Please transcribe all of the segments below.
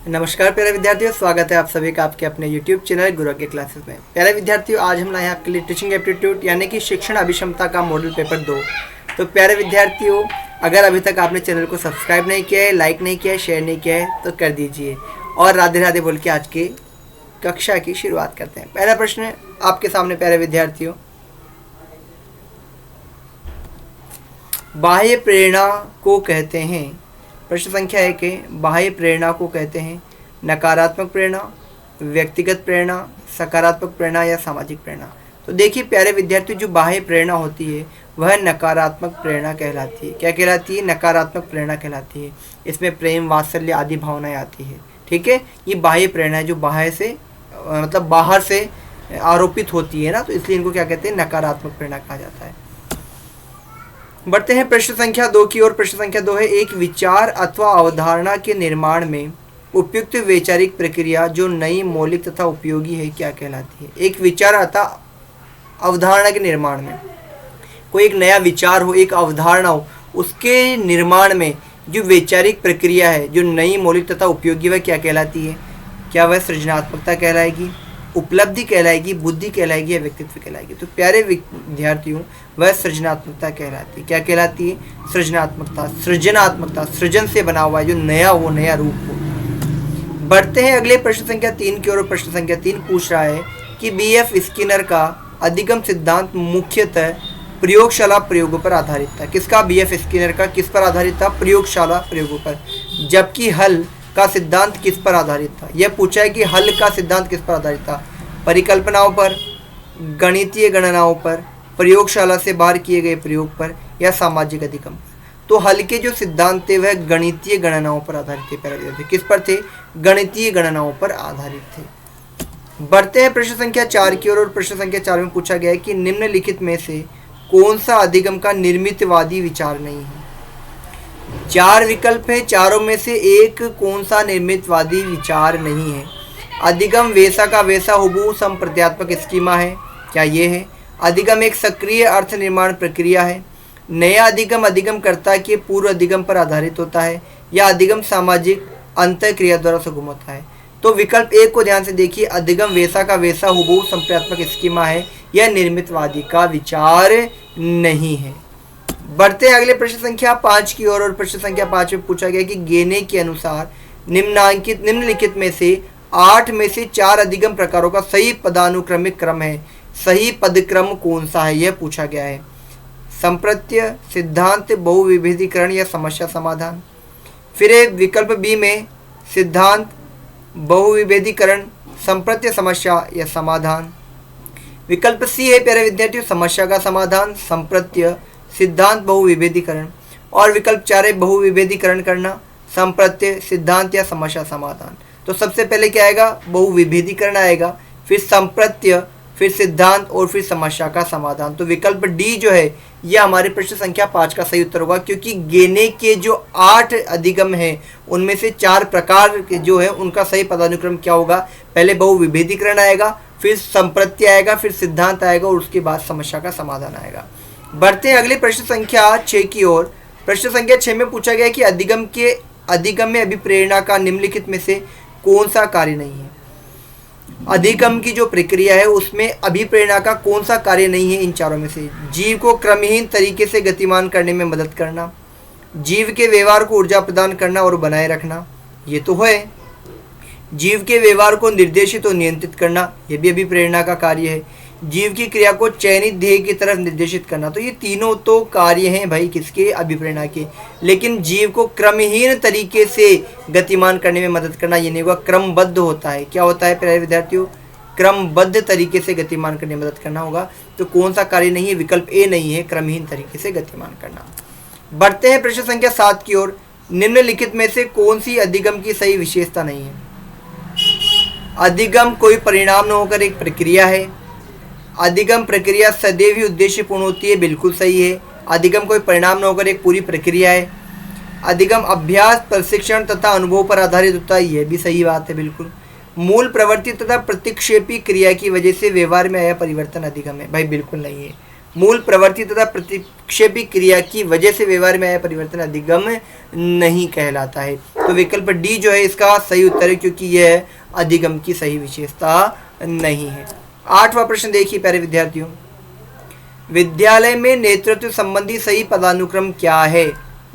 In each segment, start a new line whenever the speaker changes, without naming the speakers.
नमस्कार प्यारे विद्यार्थियों, स्वागत है आप सभी का आपके अपने YouTube चैनल गुरु के क्लासेस में। प्यारे विद्यार्थियों, आज हम लाए हैं आपके लिए टीचिंग एप्टीट्यूड यानी कि शिक्षण अभिक्षमता का मॉडल पेपर 2। तो प्यारे विद्यार्थियों, अगर अभी तक आपने चैनल को सब्सक्राइब नहीं किया है, लाइक नहीं किया है, शेयर नहीं किया है तो कर दीजिए। और राधे राधे बोल के आज की कक्षा की शुरुआत करते हैं। पहला प्रश्न आपके सामने प्यारे विद्यार्थियों, बाह्य प्रेरणा को कहते हैं। प्रश्न संख्या 1 है, बाह्य प्रेरणा को कहते हैं नकारात्मक प्रेरणा, व्यक्तिगत प्रेरणा, सकारात्मक प्रेरणा या सामाजिक प्रेरणा। तो देखिए प्यारे विद्यार्थी, जो बाह्य प्रेरणा होती है वह नकारात्मक प्रेरणा कहलाती है। क्या कहलाती है? नकारात्मक प्रेरणा कहलाती है। इसमें प्रेम, वात्सल्य आदि भावनाएं आती है। ठीक है, ये बाह्य प्रेरणा है जो बाहर से मतलब बाहर से आरोपित होती है ना, तो इसलिए इनको क्या कहते हैं? नकारात्मक प्रेरणा कहा जाता है। बढ़ते हैं प्रश्न संख्या 2 की ओर। प्रश्न संख्या 2 है, एक विचार अथवा अवधारणा के निर्माण में उपयुक्त वैचारिक प्रक्रिया जो नई, मौलिक तथा उपयोगी है क्या कहलाती है? एक विचार अथवा अवधारणा के निर्माण में, कोई एक नया विचार हो, एक अवधारणा हो, उसके निर्माण में जो वैचारिक प्रक्रिया है जो नई, मौलिक तथा उपयोगी वह क्या कहलाती है? क्या वह सृजनात्मकता कहलाएगी, उपलब्धि कहलाएगी, बुद्धि कहलाएगी या व्यक्तित्व कहलाएगी? तो प्यारे विद्यार्थियों, वह सृजनात्मकता कहलाती है। क्या कहलाती है? सृजनात्मकता। सृजनात्मकता, सृजन से बना हुआ है, जो नया हो, नया रूप हो। बढ़ते हैं अगले प्रश्न संख्या 3 की ओर। प्रश्न संख्या 3 पूछ रहा है कि BF स्किनर का अधिगम सिद्धांत मुख्यतः प्रयोगशाला प्रयोगों पर आधारित था। किसका? BF स्किनर का किस पर आधारित था? प्रयोगशाला प्रयोगों पर। जबकि हल का सिद्धांत किस पर आधारित था? यह पूछा है कि हल का सिद्धांत किस पर आधारित था? परिकल्पनाओं पर, गणितीय गणनाओं पर, प्रयोगशाला से बाहर किए गए प्रयोग पर या सामाजिक अधिगम। तो हल के जो सिद्धांत थे वह गणितीय गणनाओं पर आधारित थे। पहले थे किस पर थे? गणितीय गणनाओं पर आधारित थे। बढ़ते हैं प्रश्न संख्या 4 की ओर। और प्रश्न संख्या 4 में पूछा गया है कि निम्नलिखित में से कौन सा अधिगम का निर्मितवादी विचार नहीं है? 4 विकल्प है, चारों में से एक कौन सा निर्मितवादी विचार नहीं है? अधिगम वैसा का वैसा हुबहू संप्रत्यात्मक स्कीमा है, क्या ये है? अधिगम एक सक्रिय अर्थ निर्माण प्रक्रिया है। नया अधिगम अधिगमकर्ता के पूर्व अधिगम पर आधारित होता है या अधिगम सामाजिक अंतःक्रिया द्वारा सुगम होता है? तो विकल्प 1 को ध्यान से देखिए, अधिगम वैसा का वैसा हुबहू संप्रत्यात्मक स्कीमा है, यह निर्मितवादी का विचार नहीं है। बढ़ते हैं अगले प्रश्न संख्या 5 की ओर। और प्रश्न संख्या 5 में पूछा गया कि गेने के अनुसार निम्नलिखित में से 8 में से 4 अधिगम प्रकारों का सही पदानुक्रमिक क्रम है। सही पदक्रम कौन सा है? यह पूछा गया है। संप्रत्य, सिद्धांत, बहुविभेदीकरण या समस्या समाधान। फिर विकल्प बी में सिद्धांत, बहुविभेदीकरण, संप्रत्य, समस्या या समाधान। विकल्प सी है प्यारे विद्यार्थियों, समस्या का समाधान, संप्रत्य, सिद्धांत, बहुविभेदीकरण। और विकल्प 4 है बहुविभेदीकरण करना, संप्रत्य, सिद्धांत या समस्या समाधान। तो सबसे पहले क्या आएगा? बहुविभेदीकरण आएगा, फिर संप्रत्य, फिर सिद्धांत और फिर समस्या का समाधान। तो विकल्प डी जो है यह हमारे प्रश्न संख्या 5 का सही उत्तर होगा, क्योंकि गेने के जो 8 अधिगम हैं उनमें से 4 प्रकार के जो है उनका सही पदानुक्रम क्या होगा? पहले बहुविभेदीकरण आएगा, फिर संप्रत्य आएगा, फिर सिद्धांत आएगा और उसके बाद समस्या का समाधान आएगा। बढ़ते हैं अगले प्रश्न संख्या 6 की ओर। प्रश्न संख्या 6 में पूछा गया कि अधिगम में अभिप्रेरणा का निम्नलिखित में से कौन सा कार्य नहीं है? अधिगम की जो प्रक्रिया है उसमें अभिप्रेरणा का कौन सा कार्य नहीं है इन चारों में से? जीव को क्रमहीन तरीके से गतिमान करने में मदद करना, जीव के व्यवहार को ऊर्जा प्रदान करना और बनाए रखना, ये तो है। जीव के व्यवहार को निर्देशित और नियंत्रित करना, यह भी अभिप्रेरणा का कार्य है। जीव की क्रिया को चयनित ध्येय की तरफ निर्देशित करना, तो ये तीनों तो कार्य हैं भाई किसके? अभिप्रेरणा के। लेकिन जीव को क्रमहीन तरीके से गतिमान करने में मदद करना ये नहीं होगा, क्रमबद्ध होता है। क्या होता है प्यारे विद्यार्थियों? क्रमबद्ध तरीके से गतिमान करने में मदद करना होगा। तो कौन सा कार्य नहीं है? विकल्प ए नहीं है, क्रमहीन तरीके से गतिमान करना। बढ़ते हैं प्रश्न संख्या 7 की ओर। निम्नलिखित में से कौन सी अधिगम की सही विशेषता नहीं है? अधिगम कोई परिणाम न होकर एक प्रक्रिया है। अधिगम प्रक्रिया सदैव ही उद्देश्यपूर्ण होती है, बिल्कुल सही है। अधिगम कोई परिणाम न होकर एक पूरी प्रक्रिया है। अधिगम अभ्यास, प्रशिक्षण तथा अनुभव पर आधारित होता है, यह भी सही बात है बिल्कुल। मूल प्रवृत्ति तथा प्रतिक्षेपी क्रिया की वजह से व्यवहार में आया परिवर्तन अधिगम है, भाई बिल्कुल नहीं है। मूल प्रवृत्ति तथा प्रतिक्षेपी क्रिया की वजह से व्यवहार में आया परिवर्तन अधिगम नहीं कहलाता है। तो विकल्प डी जो है इसका सही उत्तर है, क्योंकि यह अधिगम की सही विशेषता नहीं है। 8वां प्रश्न देखिए प्यारे विद्यार्थियों, विद्यालय में नेतृत्व संबंधी सही पदानुक्रम क्या है?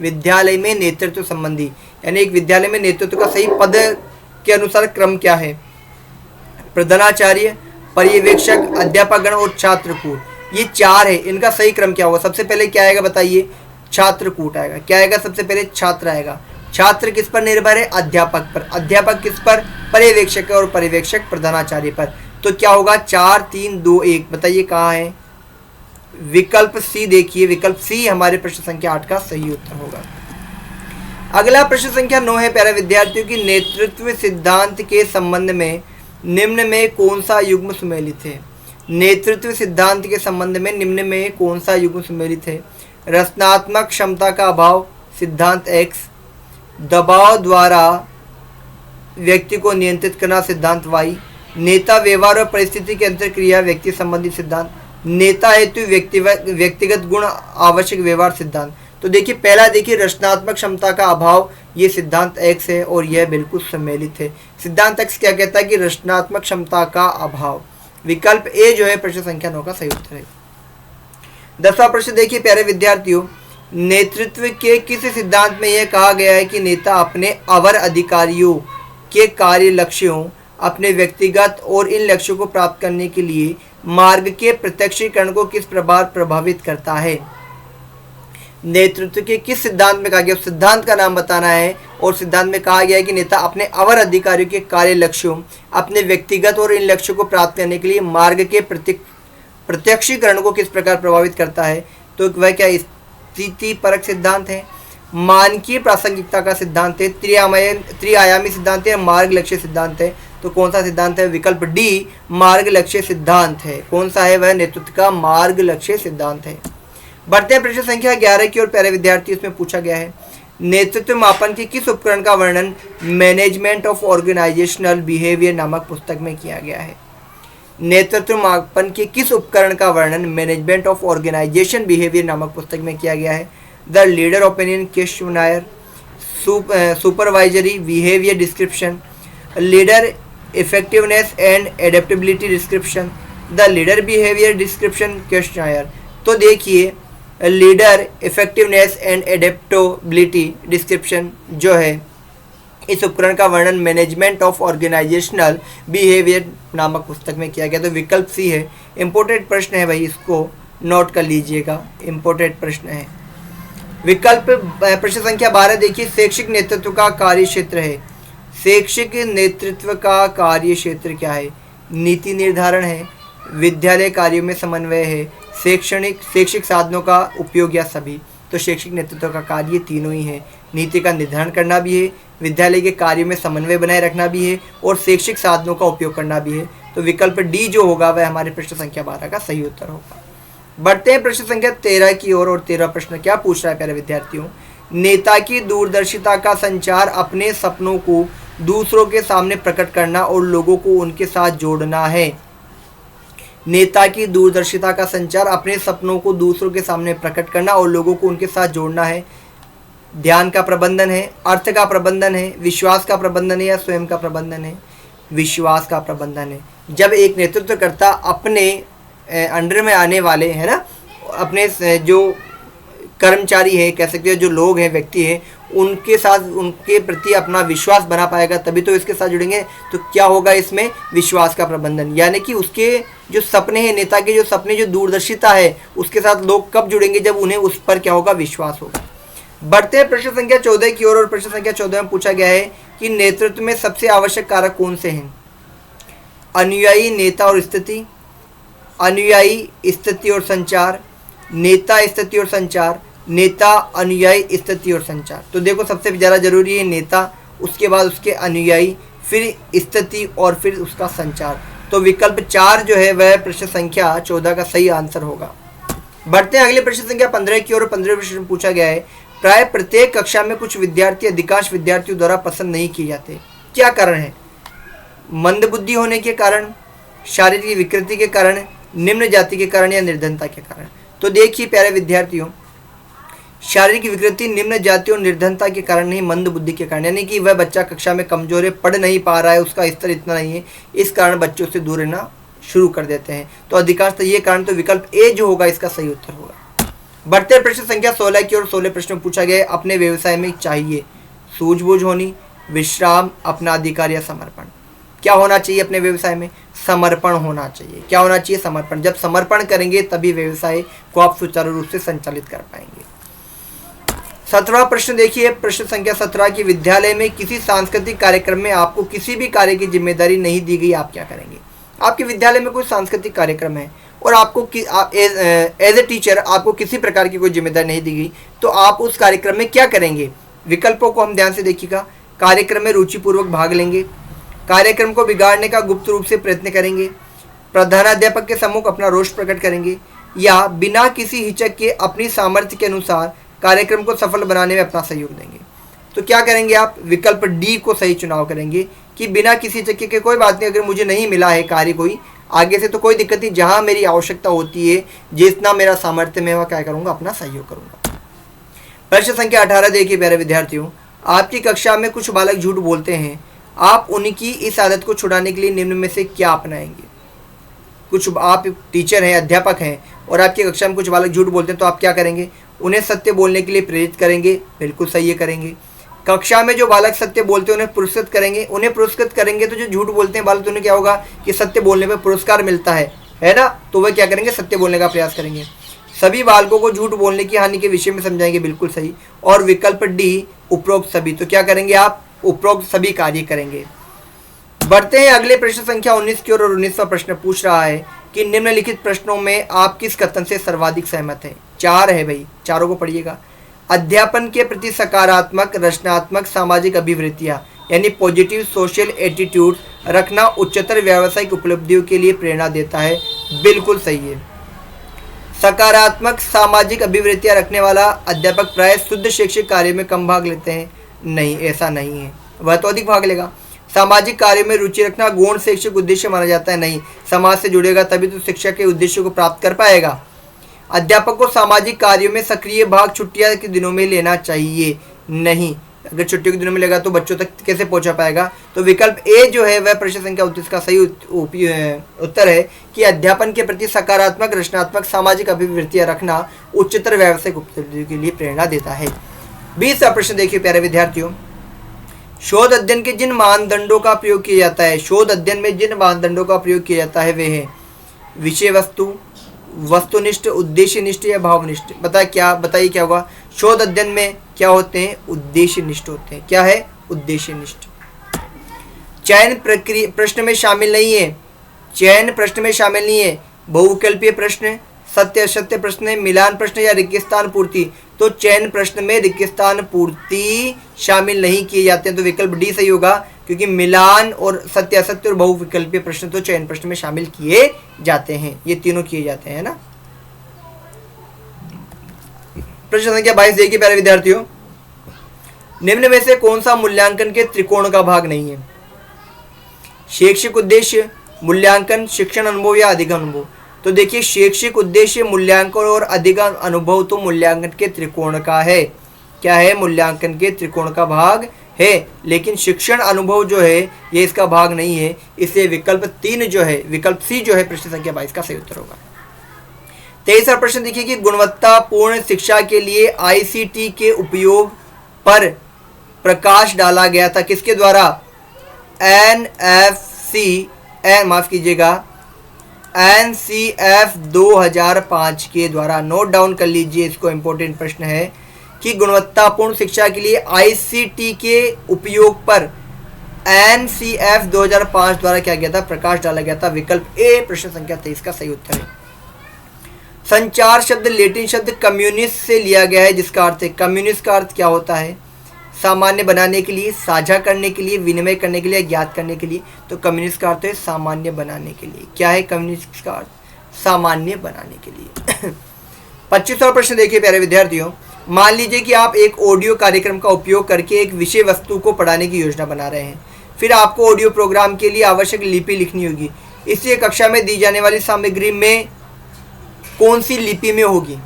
विद्यालय में नेतृत्व संबंधी यानी एक विद्यालय में नेतृत्व का सही पद के अनुसार क्रम क्या है? प्रधानाचार्य, पर्यवेक्षक, अध्यापकगण और छात्रकूट, ये 4 है। इनका सही क्रम क्या होगा? सबसे पहले क्या आएगा बताइए? छात्रकूट आएगा। क्या आएगा? सबसे पहले छात्र आएगा। छात्र किस पर निर्भर है? अध्यापक पर। अध्यापक किस पर? पर्यवेक्षक और पर्यवेक्षक प्रधानाचार्य पर। तो क्या होगा? 4 3 2 1। बताइए कहाँ है? विकल्प सी देखिए, विकल्प सी हमारे प्रश्न संख्या 8 का सही उत्तर होगा। अगला प्रश्न संख्या 9 है प्यारे विद्यार्थियों की, नेतृत्व सिद्धांत के संबंध में निम्न में कौन सा युग्म सुमेलित है? नेतृत्व सिद्धांत के संबंध में निम्न में कौन सा युग्म सुमेलित है? रचनात्मक क्षमता का अभाव सिद्धांत एक्स, दबाव द्वारा व्यक्ति को नियंत्रित करना सिद्धांत वाई, नेता व्यवहार और परिस्थिति के अंतर क्रिया व्यक्ति संबंधी सिद्धांत, नेता हेतु व्यक्तिगत गुण आवश्यक व्यवहार सिद्धांत। तो देखिए पहला देखिए रचनात्मक क्षमता का अभाव, ये सिद्धांत एक्स है और यह बिल्कुल सम्मिलित है। सिद्धांत एक्स क्या कहता है कि रचनात्मक क्षमता का अभाव। विकल्प ए जो है प्रश्न संख्या 9 का सही उत्तर है। 10वां प्रश्न देखिए प्यारे विद्यार्थियों, नेतृत्व के किस सिद्धांत में यह कहा गया है कि नेता अपने अवर अधिकारियों के कार्य लक्ष्यों, अपने व्यक्तिगत और इन लक्ष्यों को प्राप्त करने के लिए मार्ग के प्रत्यक्षीकरण को किस प्रकार प्रभावित करता है? नेतृत्व के किस सिद्धांत में कहा गया? सिद्धांत का नाम बताना है और सिद्धांत में कहा गया है कि नेता अपने अवर अधिकारियों के कार्य लक्ष्यों, अपने व्यक्तिगत और इन लक्ष्यों को प्राप्त करने के लिए मार्ग के प्रत्यक्षीकरण को किस प्रकार प्रभावित करता है? तो वह क्या स्थिति परक सिद्धांत है, मानकीय प्रासंगिकता का सिद्धांत है, त्रिआयामी सिद्धांत है, मार्ग लक्ष्य सिद्धांत है। तो कौन सा सिद्धांत है? विकल्प डी मार्ग लक्ष्य सिद्धांत है। कौन सा है? वह नेतृत्व का मार्ग लक्ष्य सिद्धांत है। बढ़ते हैं प्रश्न संख्या 11 की ओर प्यारे विद्यार्थी, इसमें पूछा गया है नेतृत्व मापन के किस उपकरण का वर्णन मैनेजमेंट ऑफ ऑर्गेनाइजेशनल बिहेवियर नामक पुस्तक में किया गया है? नेतृत्व मापन के किस उपकरण का वर्णन मैनेजमेंट ऑफ ऑर्गेनाइजेशन बिहेवियर नामक पुस्तक में किया गया है? The leader opinion questionnaire, supervisory behaviour description, leader effectiveness and adaptability description, the leader behaviour description questionnaire. तो देखिए leader effectiveness and adaptability description जो है इस उपकरण का वर्णन मैनेजमेंट ऑफ ऑर्गेनाइजेशनल बिहेवियर नामक पुस्तक में किया गया। तो विकल्प सी है। इम्पोर्टेंट प्रश्न है भाई, इसको नोट कर लीजिएगा, इम्पोर्टेंट प्रश्न है। विकल्प प्रश्न संख्या 12 देखिए, शैक्षिक नेतृत्व का कार्य क्षेत्र है। शैक्षिक नेतृत्व का कार्य क्षेत्र क्या है? नीति निर्धारण है, विद्यालय कार्यों में समन्वय है, शैक्षिक साधनों का उपयोग या सभी। तो शैक्षिक नेतृत्व का कार्य तीनों ही है। नीति का निर्धारण करना भी है, विद्यालय के कार्यों में समन्वय बनाए रखना भी है और शैक्षिक साधनों का उपयोग करना भी है। तो विकल्प डी जो होगा वह हमारे प्रश्न संख्या 12 का सही उत्तर होगा। बढ़ते हैं प्रश्न संख्या 13 की ओर और 13 प्रश्न क्या पूछ रहा है प्यारे विद्यार्थियों? नेता की दूरदर्शिता का संचार अपने सपनों को दूसरों के सामने प्रकट करना और लोगों को उनके साथ जोड़ना है। नेता की दूरदर्शिता का संचार अपने सपनों को दूसरों के सामने प्रकट करना और लोगों को उनके साथ जोड़ना है। ध्यान का प्रबंधन है, अर्थ का प्रबंधन है, विश्वास का प्रबंधन है या स्वयं का प्रबंधन है? विश्वास का प्रबंधन है। जब एक नेतृत्वकर्ता अपने अंडर में आने वाले है ना, अपने जो कर्मचारी है कह सकते हैं, जो लोग हैं, व्यक्ति हैं, उनके साथ उनके प्रति अपना विश्वास बना पाएगा तभी तो इसके साथ जुड़ेंगे। तो क्या होगा इसमें? विश्वास का प्रबंधन, यानी कि उसके जो सपने हैं, नेता के जो सपने, जो दूरदर्शिता है, उसके साथ लोग कब जुड़ेंगे? जब उन्हें उस पर क्या होगा? विश्वास होगा। बढ़ते हैं प्रश्न संख्या 14 की ओर और प्रश्न संख्या 14 में पूछा गया है कि नेतृत्व में सबसे आवश्यक कारक कौन से हैं? अनुयायी, नेता और स्थिति, अनुयायी, स्थिति और संचार, नेता, स्थिति और संचार, नेता, अनुयायी, स्थिति और संचार। तो देखो सबसे ज़्यादा जरूरी है नेता, उसके बाद उसके अनुयायी, फिर स्थिति और फिर उसका संचार। तो विकल्प 4 जो है वह प्रश्न संख्या 14 का सही आंसर होगा। बढ़ते हैं अगले प्रश्न संख्या 15 की ओर। 15 प्रश्न पूछा गया है, प्राय प्रत्येक कक्षा में कुछ विद्यार्थी अधिकांश विद्यार्थियों द्वारा पसंद नहीं किए जाते, क्या कारण है? मंदबुद्धि होने के कारण, शारीरिक विकृति के कारण, निम्न जाति के कारण या निर्धनता के कारण। तो देखिए प्यारे विद्यार्थियों, शारीरिक विकृति निम्न जाति और निर्धनता के कारण नहीं, मंद बुद्धि के कारण, यानी कि वह बच्चा कक्षा में कमजोर है, पढ़ नहीं पा रहा है, उसका स्तर इतना नहीं है, इस कारण बच्चों से दूर रहना शुरू कर देते हैं। तो अधिकांशतः ये कारण, तो विकल्प ए जो होगा इसका सही उत्तर होगा। बढ़ते प्रश्न संख्या 16 की ओर। 16 प्रश्न में पूछा गया है, अपने व्यवसाय में चाहिए सूझबूझ होनी, विश्राम, अपना अधिकार या समर्पण। क्या होना चाहिए अपने व्यवसाय में? समर्पण होना चाहिए। क्या होना चाहिए? समर्पण। जब समर्पण करेंगे तभी व्यवसाय को आप सुचारू रूप से संचालित कर पाएंगे। 17वां प्रश्न देखिए, प्रश्न संख्या 17 की, विद्यालय में किसी सांस्कृतिक कार्यक्रम में आपको किसी भी कार्य की जिम्मेदारी नहीं दी गई, आप क्या करेंगे? आपके विद्यालय में कोई सांस्कृतिक कार्यक्रम है और आपको एज ए टीचर आपको किसी प्रकार की कोई जिम्मेदारी नहीं दी गई, तो आप उस कार्यक्रम में क्या करेंगे? विकल्पों को हम ध्यान से देखिएगा। कार्यक्रम में रुचिपूर्वक भाग लेंगे, कार्यक्रम को बिगाड़ने का गुप्त रूप से प्रयत्न करेंगे, प्रधानाध्यापक के सम्मुख अपना रोष प्रकट करेंगे, या बिना किसी हिचक के अपनी सामर्थ्य के अनुसार कार्यक्रम को सफल बनाने में अपना सहयोग देंगे। तो क्या करेंगे आप? विकल्प डी को सही चुनाव करेंगे कि बिना किसी हिचक के, कोई बात नहीं, अगर मुझे नहीं मिला है कार्य कोई आगे से तो कोई दिक्कत नहीं, जहाँ मेरी आवश्यकता होती है, जितना मेरा सामर्थ्य में, वह क्या करूँगा? अपना सहयोग करूँगा। प्रश्न संख्या 18 देखिए प्यारे विद्यार्थियों, आपकी कक्षा में कुछ बालक झूठ बोलते हैं, आप उनकी इस आदत को छुड़ाने के लिए निम्न में से क्या अपनाएंगे? कुछ आप टीचर हैं, अध्यापक हैं और आपकी कक्षा में कुछ बालक झूठ बोलते हैं, तो आप क्या करेंगे? उन्हें सत्य बोलने के लिए प्रेरित करेंगे। बिल्कुल सही है, करेंगे। कक्षा में जो बालक सत्य बोलते हैं उन्हें पुरस्कृत करेंगे। उन्हें पुरस्कृत करेंगे तो जो झूठ बोलते हैं बालक, तो उन्हें क्या होगा कि सत्य बोलने पर पुरस्कार मिलता है ना, तो वह क्या करेंगे? सत्य बोलने का प्रयास करेंगे। सभी बालकों को झूठ बोलने की हानि के विषय में समझाएंगे। बिल्कुल सही। और विकल्प डी, उपरोक्त सभी, तो क्या करेंगे आप? उपरोक्त सभी कार्य करेंगे। बढ़ते हैं अगले प्रश्न संख्या 19 की ओर। 19वां प्रश्न पूछ रहा है कि निम्नलिखित प्रश्नों में आप किस कथन से सर्वाधिक सहमत हैं? 4 है भाई, चारों को पढ़िएगा। अध्यापन के प्रति सकारात्मक, रचनात्मक, सामाजिक अभिवृत्तियाँ यानी पॉजिटिव सोशल एटीट्यूड रखना उच्चतर व्यावसायिक उपलब्धियों के लिए प्रेरणा देता है। बिल्कुल सही है। सकारात्मक सामाजिक अभिवृत्तियाँ रखने वाला अध्यापक प्राय शुद्ध शैक्षिक कार्य में कम भाग लेते हैं? नहीं, ऐसा नहीं है, वह तो अधिक भाग लेगा। सामाजिक कार्य में रुचि रखना गौण शैक्षिक उद्देश्य माना जाता है? नहीं, समाज से जुड़ेगा तभी तो शिक्षा के उद्देश्य को प्राप्त कर पाएगा। अध्यापक को सामाजिक कार्यों में सक्रिय भाग छुट्टियां के दिनों में लेना चाहिए? नहीं, अगर छुट्टियों के दिनों में लेगा तो बच्चों तक कैसे पहुंचा पाएगा? तो विकल्प ए जो है वह प्रश्न संख्या 29 का सही उत्तर है कि अध्यापन के प्रति सकारात्मक, रचनात्मक, सामाजिक अभिवृत्तियां रखना उच्चतर व्यावसायिक उपलब्धियों के लिए प्रेरणा देता है। 20वां प्रश्न देखिए प्यारे विद्यार्थियों, शोध अध्ययन के जिन मानदंडों का प्रयोग किया जाता है, शोध अध्ययन में जिन मानदंडों का प्रयोग किया जाता है वे है विषय वस्तु, वस्तुनिष्ठ, उद्देश्यनिष्ठ या भावनिष्ठ। बताइए क्या होगा? शोध अध्ययन में क्या होते हैं? उद्देश्यनिष्ठ होते हैं। क्या है? उद्देश्यनिष्ठ। चयन प्रक्रिया प्रश्न में शामिल नहीं है, चयन प्रश्न में शामिल नहीं है। बहुविकल्पीय प्रश्न, सत्य असत्य प्रश्न, मिलान प्रश्न या रिक्त स्थान पूर्ति। तो चयन प्रश्न में रिक्त स्थान पूर्ति शामिल नहीं किए जाते हैं, तो विकल्प डी सही होगा, क्योंकि मिलान और सत्य असत्य और बहुविकल्पीय प्रश्न तो चयन प्रश्न में शामिल किए जाते हैं, ये तीनों किए जाते हैं ना। प्रश्न संख्या 22 देखिए प्यारे विद्यार्थियों, निम्न में से कौन सा मूल्यांकन के त्रिकोण का भाग नहीं है? शैक्षिक उद्देश्य, मूल्यांकन, शिक्षण अनुभव या अधिक अनुभव। तो देखिए शैक्षिक उद्देश्य, मूल्यांकन और अधिक अनुभव तो मूल्यांकन के त्रिकोण का है। क्या है? मूल्यांकन के त्रिकोण का भाग है, लेकिन शिक्षण अनुभव जो है ये इसका भाग नहीं है। इसलिए विकल्प 3 जो है, विकल्प सी जो है प्रश्न संख्या 22 का सही उत्तर होगा। 23वां प्रश्न देखिए कि गुणवत्तापूर्ण शिक्षा के लिए आईसीटी के उपयोग पर प्रकाश डाला गया था किसके द्वारा? NCF 2005 के द्वारा। नोट डाउन कर लीजिए इसको, इंपॉर्टेंट प्रश्न है कि गुणवत्तापूर्ण शिक्षा के लिए आईसीटी के उपयोग पर NCF 2005 द्वारा क्या गया था? प्रकाश डाला गया था। विकल्प ए प्रश्न संख्या 23 का सही उत्तर है। संचार शब्द लेटिन शब्द कम्युनिस्ट से लिया गया है, जिसका अर्थ है, कम्युनिस्ट का अर्थ क्या होता है? सामान्य बनाने के लिए, साझा करने के लिए, विनिमय करने के लिए, ज्ञात करने के लिए। तो कम्युनिस्ट का अर्थ है सामान्य बनाने के लिए। क्या है कम्युनिस्ट का अर्थ? सामान्य बनाने के लिए। 25वां प्रश्न देखिए प्यारे विद्यार्थियों, मान लीजिए कि आप एक ऑडियो कार्यक्रम का उपयोग करके एक विषय वस्तु को पढ़ाने की योजना बना रहे हैं। फिर आपको ऑडियो प्रोग्राम के लिए आवश्यक लिपि लिखनी होगी। इसलिए कक्षा में दी जाने वाली सामग्री में कौन सी लिपि में होगी?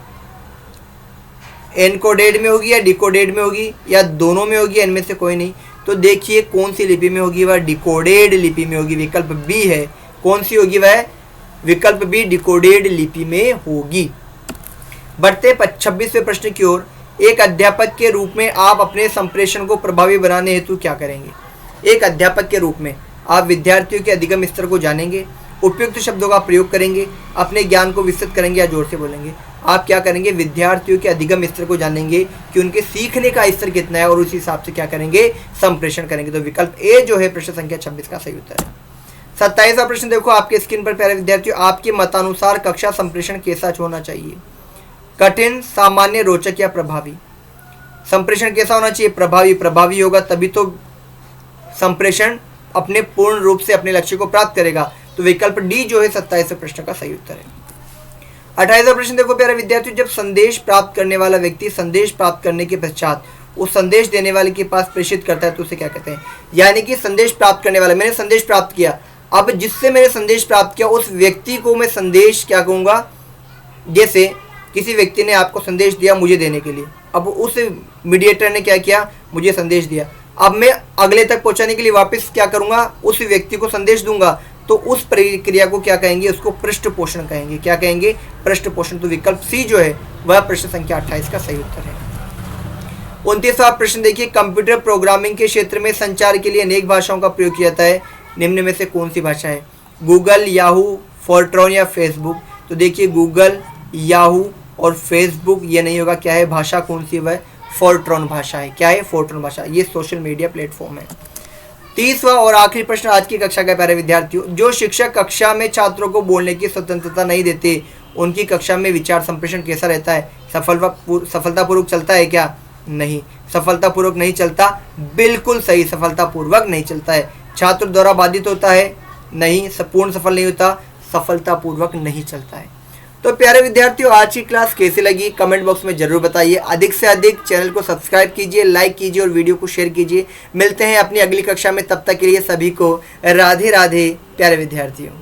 एनकोडेड में होगी या डिकोडेड में होगी या दोनों में होगी, इनमें से कोई नहीं। तो देखिए कौन सी लिपि में होगी, वह डिकोडेड लिपि में होगी। विकल्प बी है, कौन सी होगी वह, विकल्प बी डिकोडेड लिपि में होगी। बढ़ते 26वें प्रश्न की ओर। एक अध्यापक के रूप में आप अपने संप्रेषण को प्रभावी बनाने हेतु क्या करेंगे। एक अध्यापक के रूप में आप विद्यार्थियों के अधिगम स्तर को जानेंगे, उपयुक्त शब्दों का प्रयोग करेंगे, अपने ज्ञान को विस्तृत करेंगे या जोर से बोलेंगे। आप क्या करेंगे, विद्यार्थियों के अधिगम स्तर को जानेंगे कि उनके सीखने का स्तर कितना है और उसी हिसाब से क्या करेंगे, संप्रेषण करेंगे। तो विकल्प ए जो है प्रश्न संख्या 26 का सही उत्तर है। 27वां प्रश्न देखो आपके स्क्रीन पर प्यारे विद्यार्थियों, आपके मतानुसार कक्षा संप्रेषण कैसा होना चाहिए। कठिन, सामान्य, रोचक या प्रभावी। संप्रेषण कैसा होना चाहिए, प्रभावी। प्रभावी होगा तभी तो संप्रेषण अपने पूर्ण रूप से अपने लक्ष्य को प्राप्त करेगा। तो विकल्प डी जो है 27वें प्रश्न का सही उत्तर है। 28वां प्रश्न देखो प्यारे विद्यार्थियों, जब संदेश प्राप्त करने वाला व्यक्ति संदेश प्राप्त करने के पश्चात उस संदेश देने वाले के पास प्रेषित करता है तो उसे क्या कहते हैं। यानी कि संदेश प्राप्त करने वाला, मैंने संदेश प्राप्त किया, अब जिससे मैंने संदेश प्राप्त किया उस व्यक्ति को मैं संदेश क्या कहूँगा। जैसे किसी व्यक्ति ने आपको संदेश दिया मुझे देने के लिए, अब उस मीडिएटर ने क्या किया, मुझे संदेश दिया, अब मैं अगले तक पहुंचाने के लिए वापस क्या करूंगा, उस व्यक्ति को संदेश दूंगा। तो उस प्रक्रिया को क्या कहेंगे, उसको पृष्ठ पोषण कहेंगे। क्या कहेंगे, पृष्ठ पोषण। तो विकल्प सी जो है वह प्रश्न संख्या 28 का सही उत्तर है। 29वां प्रश्न देखिए, कंप्यूटर प्रोग्रामिंग के क्षेत्र में संचार के लिए अनेक भाषाओं का प्रयोग किया जाता है, निम्न में से कौन सी भाषा है। गूगल, याहू, फोर्ट्रॉन या फेसबुक। तो देखिए गूगल, याहू और फेसबुक ये नहीं होगा, क्या है भाषा, कौन सी वह, फोर्ट्रॉन भाषा है। क्या है, फोर्ट्रॉन भाषा, ये सोशल मीडिया प्लेटफॉर्म है। 30वां और आखिरी प्रश्न आज की कक्षा का प्यारे विद्यार्थियों, जो शिक्षक कक्षा में छात्रों को बोलने की स्वतंत्रता नहीं देते उनकी कक्षा में विचार संप्रेषण कैसा रहता है। सफलतापूर्वक चलता है क्या, नहीं, सफलतापूर्वक नहीं चलता, बिल्कुल सही, सफलतापूर्वक नहीं चलता है। छात्र द्वारा बाधित होता है, नहीं, पूर्ण सफल नहीं होता, सफलतापूर्वक नहीं चलता है। तो प्यारे विद्यार्थियों आज की क्लास कैसी लगी कमेंट बॉक्स में जरूर बताइए। अधिक से अधिक चैनल को सब्सक्राइब कीजिए, लाइक कीजिए और वीडियो को शेयर कीजिए। मिलते हैं अपनी अगली कक्षा में, तब तक के लिए सभी को राधे राधे प्यारे विद्यार्थियों।